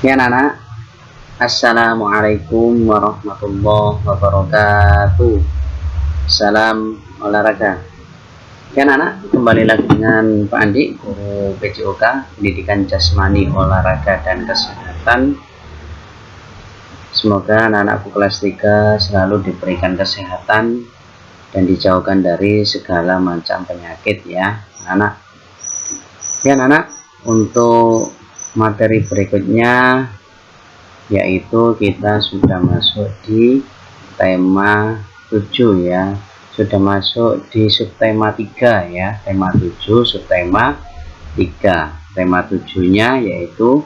Ya anak-anak, Assalamualaikum warahmatullahi wabarakatuh. Salam olahraga. Ya anak-anak, kembali lagi dengan Pak Andi, guru PJOK, Pendidikan Jasmani, Olahraga dan Kesehatan. Semoga anak-anakku kelas 3 selalu diberikan kesehatan dan dijauhkan dari segala macam penyakit ya anak-anak. Ya anak-anak, untuk materi berikutnya yaitu kita sudah masuk di tema 7 ya, sudah masuk di subtema 3 ya, tema 7 subtema 3. Tema 7-nya yaitu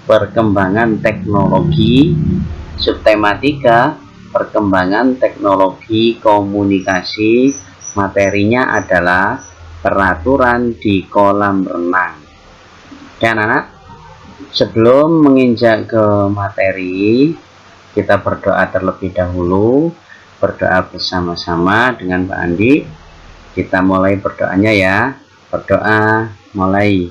perkembangan teknologi, subtema 3 perkembangan teknologi komunikasi. Materinya adalah peraturan di kolam renang. Dan anak, sebelum menginjak ke materi, kita berdoa terlebih dahulu, berdoa bersama-sama dengan Pak Andi. Kita mulai berdoanya ya. Berdoa mulai.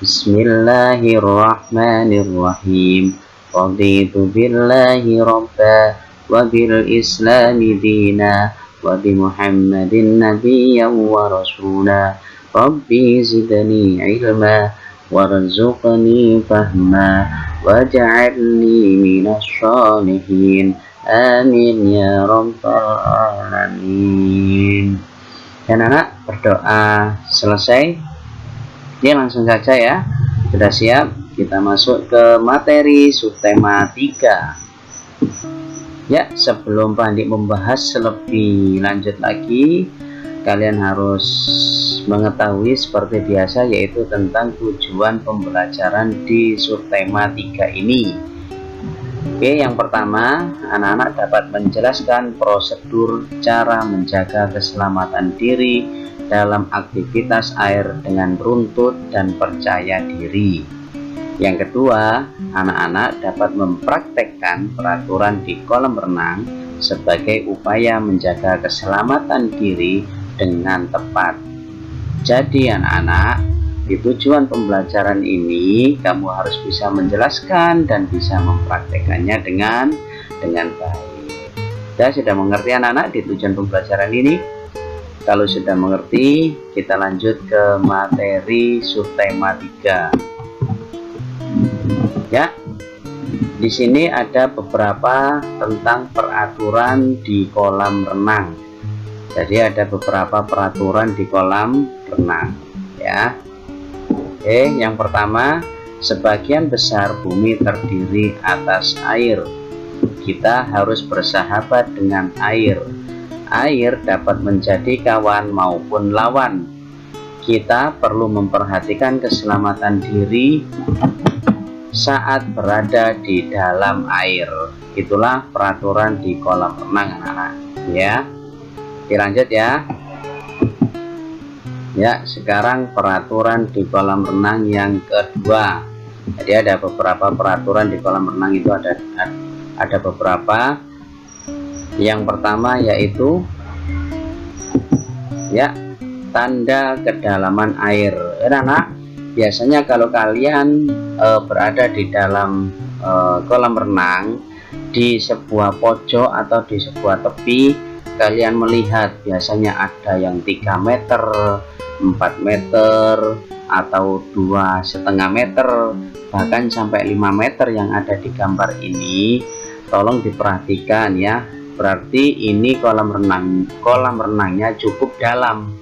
Bismillahirrahmanirrahim. Raditu billahi robba wa bil islami dina wa bi Muhammadin nabiyyan wa rasula. Rabbi zidni ilma warzuqni fahma waj'alni minas sholihin. Amin ya rabbal alamin. Dan anak berdoa selesai, dia langsung saja ya. Sudah siap, kita masuk ke materi subtema 3 ya. Sebelum Pak Andi membahas lebih lanjut lagi, kalian harus mengetahui seperti biasa, yaitu tentang tujuan pembelajaran di subtema 3 ini. Oke, yang pertama, anak-anak dapat menjelaskan prosedur cara menjaga keselamatan diri dalam aktivitas air dengan runtut dan percaya diri. Yang kedua, anak-anak dapat mempraktekkan peraturan di kolam renang sebagai upaya menjaga keselamatan diri dengan tepat. Jadi anak-anak, di tujuan pembelajaran ini kamu harus bisa menjelaskan dan bisa mempraktekannya dengan baik. Sudah mengerti anak-anak di tujuan pembelajaran ini? Kalau sudah mengerti, kita lanjut ke materi subtema 3. Ya. Di sini ada beberapa tentang peraturan di kolam renang. Jadi ada beberapa peraturan di kolam renang ya. Oke, yang pertama, sebagian besar bumi terdiri atas air. Kita harus bersahabat dengan air. Air dapat menjadi kawan maupun lawan. Kita perlu memperhatikan keselamatan diri saat berada di dalam air. Itulah peraturan di kolam renang anak-anak ya. Dilanjut ya. Ya, sekarang peraturan di kolam renang yang kedua. Jadi ada beberapa peraturan di kolam renang itu ada beberapa. Yang pertama yaitu ya, tanda kedalaman air. Anak, biasanya kalau kalian berada di dalam kolam renang di sebuah pojok atau di sebuah tepi, kalian melihat biasanya ada yang 3 meter, 4 meter, atau 2,5 meter, bahkan sampai 5 meter yang ada di gambar ini. Tolong diperhatikan ya. Berarti ini kolam renangnya cukup dalam.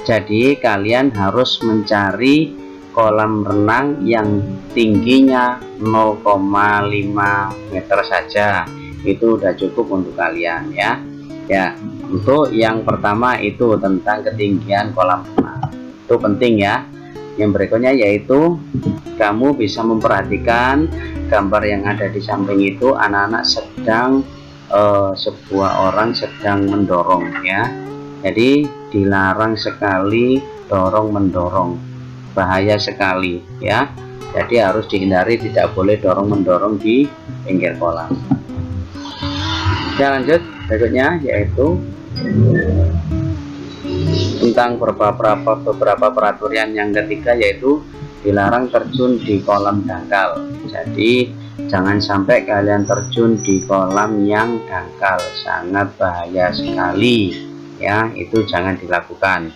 Jadi kalian harus mencari kolam renang yang tingginya 0,5 meter saja. Itu udah cukup untuk kalian ya. Ya, untuk yang pertama itu tentang ketinggian kolam renang. Itu penting ya. Yang berikutnya yaitu kamu bisa memperhatikan gambar yang ada di samping itu. Anak-anak sedang sebuah orang sedang mendorong ya. Jadi dilarang sekali dorong mendorong. Bahaya sekali ya. Jadi harus dihindari, tidak boleh dorong mendorong di pinggir kolam. Kita lanjut berikutnya yaitu tentang beberapa peraturan yang ketiga, yaitu dilarang terjun di kolam dangkal. Jadi jangan sampai kalian terjun di kolam yang dangkal, sangat bahaya sekali ya, itu jangan dilakukan.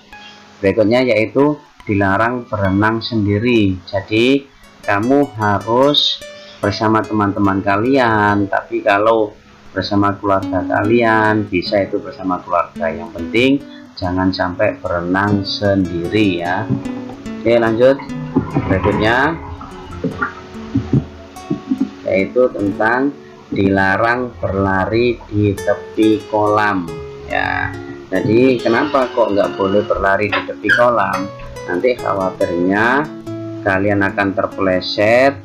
Berikutnya yaitu dilarang berenang sendiri. Jadi kamu harus bersama teman-teman kalian, tapi kalau bersama keluarga kalian bisa itu bersama keluarga, yang penting jangan sampai berenang sendiri ya. Oke, lanjut. Berikutnya yaitu tentang dilarang berlari di tepi kolam ya. Jadi kenapa kok nggak boleh berlari di tepi kolam? Nanti khawatirnya kalian akan terpeleset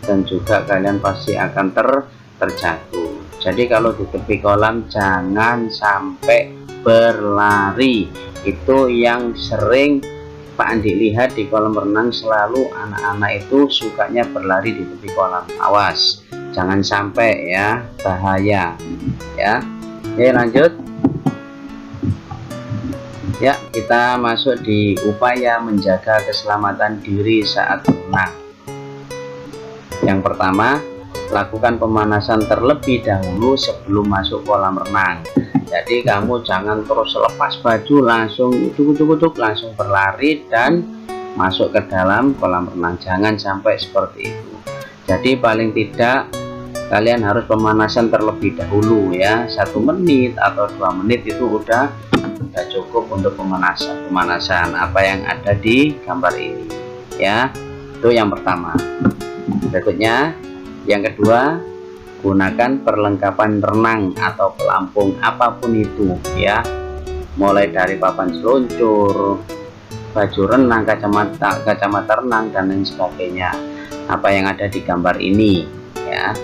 dan juga kalian pasti akan terjatuh. Jadi kalau di tepi kolam jangan sampai berlari. Itu yang sering Pak Andi lihat di kolam renang, selalu anak-anak itu sukanya berlari di tepi kolam. Awas, jangan sampai ya, bahaya ya. Oke, lanjut ya, kita masuk di upaya menjaga keselamatan diri saat berenang. Yang pertama, lakukan pemanasan terlebih dahulu sebelum masuk kolam renang. Jadi kamu jangan terus lepas baju langsung uduk-uduk langsung berlari dan masuk ke dalam kolam renang, jangan sampai seperti itu. Jadi paling tidak kalian harus pemanasan terlebih dahulu ya, 1 menit atau 2 menit itu udah cukup untuk pemanasan apa yang ada di gambar ini ya. Itu yang pertama. Berikutnya yang kedua, gunakan perlengkapan renang atau pelampung apapun itu ya, mulai dari papan seluncur, baju renang, kacamata renang dan lain sebagainya, apa yang ada di gambar ini ya.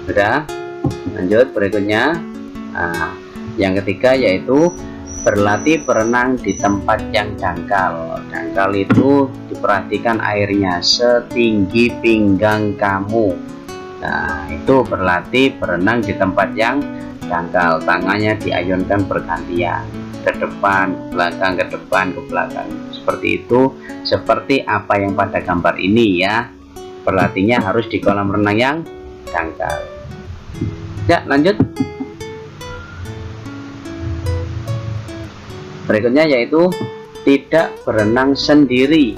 Sudah, lanjut. Berikutnya yang ketiga yaitu berlatih berenang di tempat yang dangkal. Dangkal itu diperhatikan airnya setinggi pinggang kamu. Nah, itu berlatih berenang di tempat yang dangkal. Tangannya diayunkan bergantian, ke depan, belakang, ke depan, ke belakang. Seperti itu, seperti apa yang pada gambar ini ya. Berlatihnya harus di kolam renang yang dangkal. Ya, lanjut. Berikutnya yaitu tidak berenang sendiri.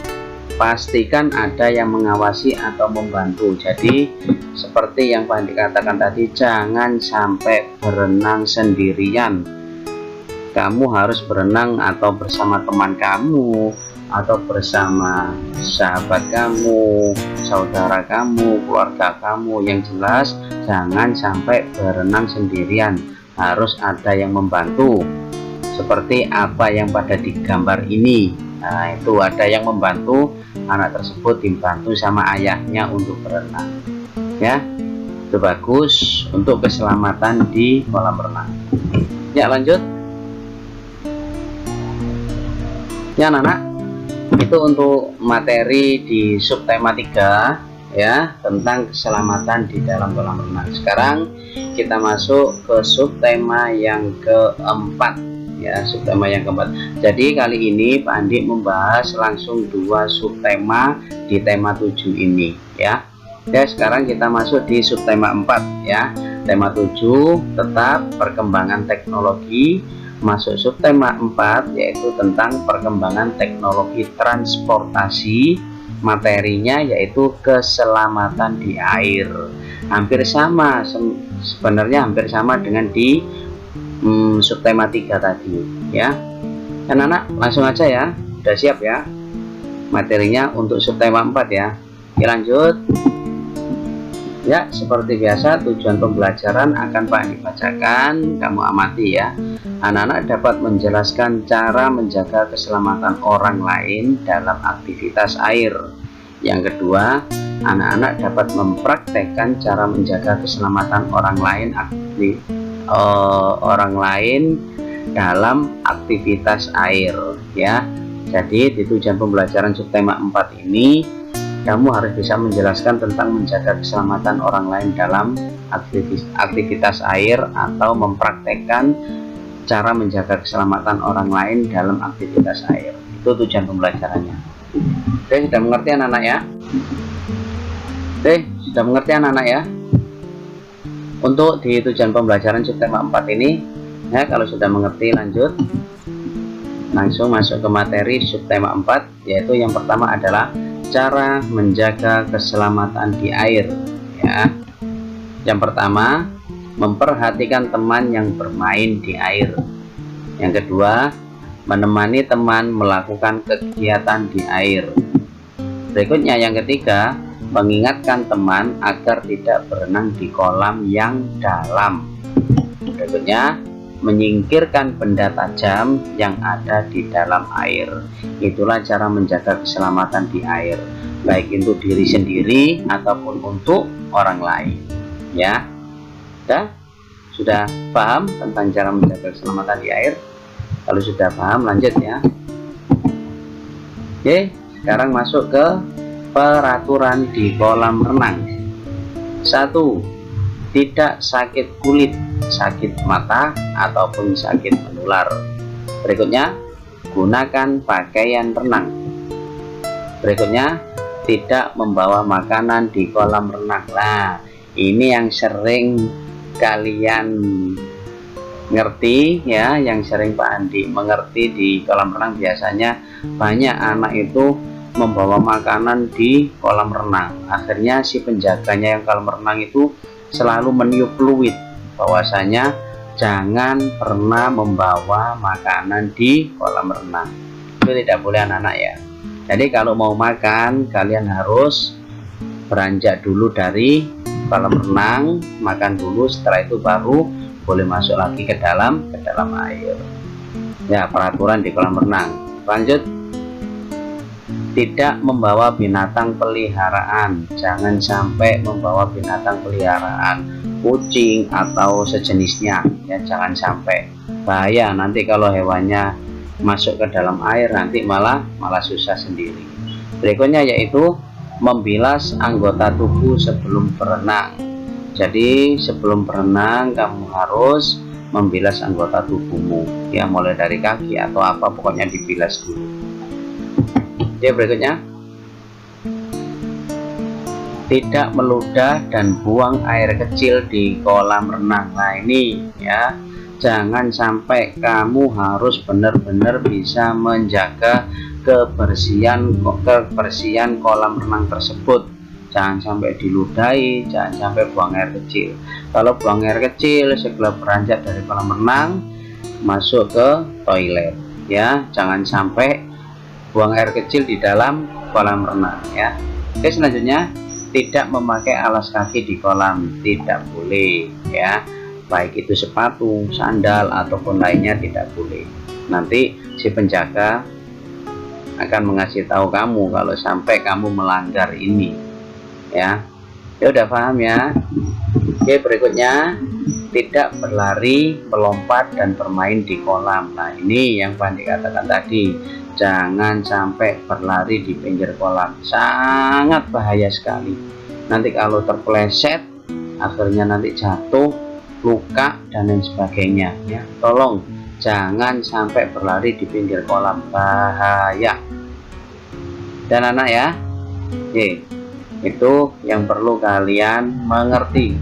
Pastikan ada yang mengawasi atau membantu. Jadi seperti yang Pak Andi katakan tadi, jangan sampai berenang sendirian. Kamu harus berenang atau bersama teman kamu, atau bersama sahabat kamu, saudara kamu, keluarga kamu. Yang jelas jangan sampai berenang sendirian, harus ada yang membantu. Seperti apa yang pada di gambar ini. Nah, itu ada yang membantu, anak tersebut dibantu sama ayahnya untuk berenang ya. Itu bagus untuk keselamatan di kolam renang ya. Lanjut ya anak-anak, itu untuk materi di subtema 3 ya, tentang keselamatan di dalam kolam renang. Sekarang kita masuk ke subtema yang keempat ya, subtema yang keempat. Jadi kali ini Pak Andi membahas langsung 2 subtema di tema 7 ini ya. Ya, sekarang kita masuk di subtema 4 ya. Tema 7 tetap perkembangan teknologi. Masuk subtema 4 yaitu tentang perkembangan teknologi transportasi. Materinya yaitu keselamatan di air. Hampir sama sebenarnya, hampir sama dengan di subtema 3 tadi ya. Anak-anak langsung aja ya, udah siap ya materinya untuk subtema 4 ya. Oke, lanjut ya. Seperti biasa tujuan pembelajaran akan Pak Andi bacakan, kamu amati ya. Anak-anak dapat menjelaskan cara menjaga keselamatan orang lain dalam aktivitas air. Yang kedua, anak-anak dapat mempraktekkan cara menjaga keselamatan orang lain dalam aktivitas air ya. Jadi di tujuan pembelajaran subtema 4 ini kamu harus bisa menjelaskan tentang menjaga keselamatan orang lain dalam aktivitas air atau mempraktekkan cara menjaga keselamatan orang lain dalam aktivitas air. Itu tujuan pembelajarannya. Oke, sudah mengerti anak-anak ya? Oke, sudah mengerti anak-anak ya? Untuk di tujuan pembelajaran subtema 4 ini ya, kalau sudah mengerti lanjut langsung masuk ke materi subtema 4, yaitu yang pertama adalah cara menjaga keselamatan di air ya. Yang pertama, memperhatikan teman yang bermain di air. Yang kedua, menemani teman melakukan kegiatan di air. Berikutnya yang ketiga, mengingatkan teman agar tidak berenang di kolam yang dalam. Berikutnya, menyingkirkan benda tajam yang ada di dalam air. Itulah cara menjaga keselamatan di air, baik untuk diri sendiri ataupun untuk orang lain ya. Sudah paham tentang cara menjaga keselamatan di air? Kalau sudah paham lanjut ya. Oke, sekarang masuk ke peraturan di kolam renang. 1. Tidak sakit kulit, sakit mata, ataupun sakit menular. Berikutnya, gunakan pakaian renang. Berikutnya, tidak membawa makanan di kolam renang. Nah, ini yang sering kalian ngerti ya, yang sering Pak Andi mengerti. Di kolam renang biasanya banyak anak itu membawa makanan di kolam renang. Akhirnya si penjaganya yang kolam renang itu selalu meniup fluid bahwasanya jangan pernah membawa makanan di kolam renang. Itu tidak boleh anak-anak ya. Jadi kalau mau makan, kalian harus beranjak dulu dari kolam renang, makan dulu, setelah itu baru boleh masuk lagi ke dalam air ya. Peraturan di kolam renang. Lanjut, tidak membawa binatang peliharaan. Jangan sampai membawa binatang peliharaan, kucing atau sejenisnya ya, jangan sampai. Bahaya nanti kalau hewannya masuk ke dalam air, nanti malah susah sendiri. Berikutnya yaitu membilas anggota tubuh sebelum berenang. Jadi sebelum berenang kamu harus membilas anggota tubuhmu ya, mulai dari kaki atau apa, pokoknya dibilas dulu. Oke, berikutnya, tidak meludah dan buang air kecil di kolam renang. Nah ini ya, jangan sampai kamu harus benar-benar bisa menjaga kebersihan kolam renang tersebut. Jangan sampai diludahi, jangan sampai buang air kecil. Kalau buang air kecil segera beranjak dari kolam renang masuk ke toilet ya, jangan sampai buang air kecil di dalam kolam renang ya. Oke, selanjutnya, tidak memakai alas kaki di kolam, tidak boleh ya, baik itu sepatu, sandal ataupun lainnya tidak boleh. Nanti si penjaga akan mengasih tahu kamu kalau sampai kamu melanggar ini ya. Ya udah paham ya. Oke, berikutnya, tidak berlari, melompat dan bermain di kolam. Nah ini yang Pak dikatakan tadi, jangan sampai berlari di pinggir kolam, sangat bahaya sekali. Nanti kalau terpeleset akhirnya nanti jatuh, luka dan lain sebagainya ya. Tolong jangan sampai berlari di pinggir kolam, bahaya. Dan anak ya, oke, itu yang perlu kalian mengerti.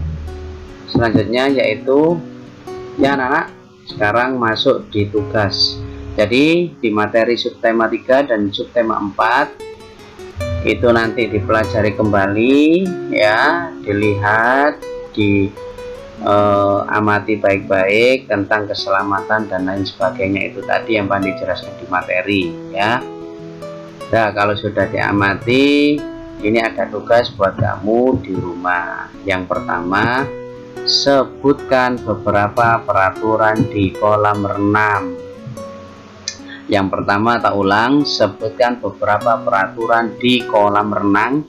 Selanjutnya yaitu ya anak-anak, sekarang masuk di tugas. Jadi di materi subtema 3 dan subtema 4 itu nanti dipelajari kembali ya, dilihat, amati baik-baik tentang keselamatan dan lain sebagainya. Itu tadi yang Pak dijelaskan di materi ya. Nah kalau sudah diamati, ini ada tugas buat kamu di rumah. Yang pertama, sebutkan beberapa peraturan di kolam renang. Yang pertama, tak ulang, sebutkan beberapa peraturan di kolam renang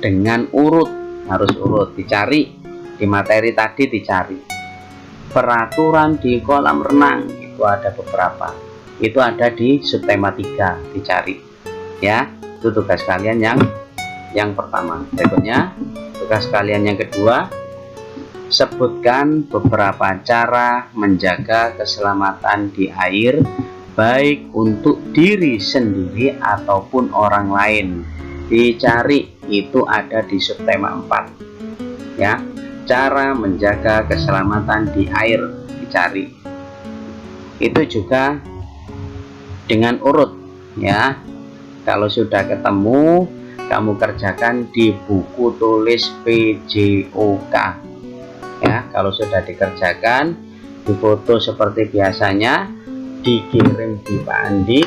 dengan urut, harus urut, dicari di materi tadi, dicari peraturan di kolam renang. Itu ada beberapa, itu ada di subtema 3, dicari ya. Itu tugas kalian yang pertama. Berikutnya tugas kalian yang kedua, sebutkan beberapa cara menjaga keselamatan di air, baik untuk diri sendiri ataupun orang lain. dicari, itu ada di subtema 4 ya. Cara menjaga keselamatan di air dicari, itu juga dengan urut ya. Kalau sudah ketemu, kamu kerjakan di buku tulis PJOK ya. Kalau sudah dikerjakan, difoto seperti biasanya, dikirim di Pak Andi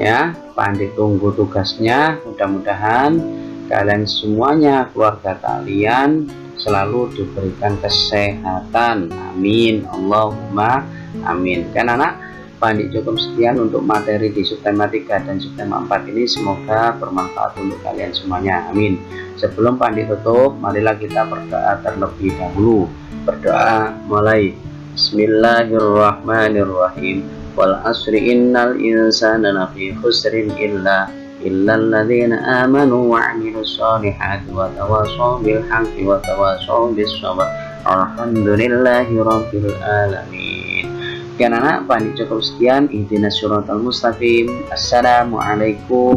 ya. Pak Andi tunggu tugasnya. Mudah-mudahan kalian semuanya, keluarga kalian selalu diberikan kesehatan, amin, Allahumma amin. Kan anak, Pak Andi cukup sekian untuk materi di subtema 3 dan subtema 4 ini. Semoga bermanfaat untuk kalian semuanya, amin. Sebelum Pak Andi tutup, marilah kita berdoa terlebih dahulu. Berdoa mulai. Bismillahirrahmanirrahim. Wal asri innal insana lafi khusrin illa alladzina amanu wa 'amilus solihati wa tawashaw bil haqqi wa tawashaw bis sabr. Alhamdulillahi rabbil alamin. Sekian anak, Pak Andi cukup sekian. Ihdinas siratal mustaqim. Assalamualaikum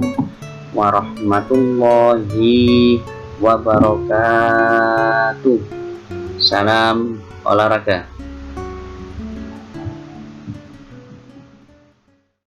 warahmatullahi wabarakatuh. Salam olahraga.